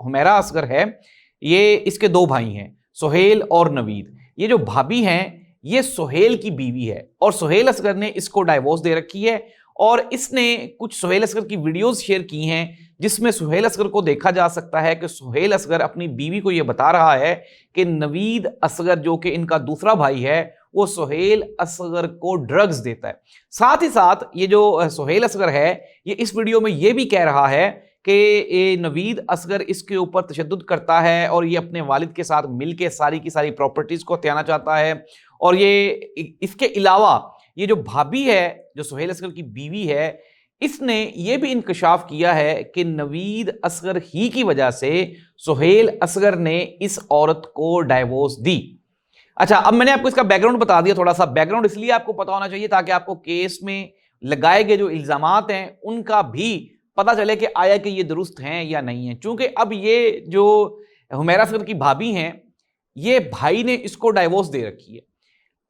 हुमैरा असगर है, ये इसके दो भाई हैं, सुहेल और नवीद। ये जो भाभी हैं ये सुहेल की बीवी है और सुहेल असगर ने इसको डाइवोर्स दे रखी है और इसने कुछ सुहेल असगर की वीडियोस शेयर की हैं जिसमें सुहेल असगर को देखा जा सकता है कि सुहेल असगर अपनी बीवी को यह बता रहा है कि नवीद असगर जो कि इनका दूसरा भाई है वो सुहेल असगर को ड्रग्स देता है। साथ ही साथ ये जो सुहेल असगर है ये इस वीडियो में ये भी कह रहा है कि ये नवीद असगर इसके ऊपर तशद्दुद करता है और ये अपने वालिद के साथ मिलकर सारी की सारी प्रॉपर्टीज को हथियाना चाहता है। और ये इसके अलावा ये जो भाभी है जो सुहेल असगर की बीवी है इसने ये भी इंकशाफ किया है कि नवीद असगर ही की वजह से सुहेल असगर ने इस औरत को डाइवोर्स दी। अच्छा, अब मैंने आपको इसका बैकग्राउंड बता दिया, थोड़ा सा बैकग्राउंड इसलिए आपको पता होना चाहिए ताकि आपको केस में लगाए गए जो इल्जामात हैं उनका भी पता चले कि आया कि ये दुरुस्त हैं या नहीं है। चूंकि अब ये जो हुमैरा असगर की भाभी हैं ये भाई ने इसको डाइवोर्स दे रखी है।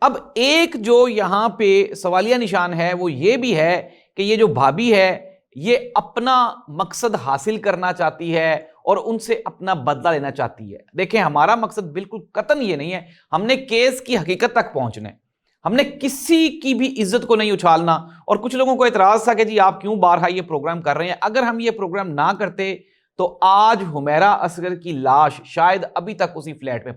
अब एक जो यहां पे सवालिया निशान है वो ये भी है कि ये जो भाभी है ये अपना मकसद हासिल करना चाहती है और उनसे अपना बदला लेना चाहती है। देखें, हमारा मकसद बिल्कुल कतन ये नहीं है, हमने केस की हकीकत तक पहुंचना है, हमने किसी की भी इज्जत को नहीं उछालना। और कुछ लोगों को एतराज था कि जी आप क्यों बारहा ये प्रोग्राम कर रहे हैं, अगर हम ये प्रोग्राम ना करते तो आज हुमैरा असगर की लाश शायद अभी तक उसी फ्लैट में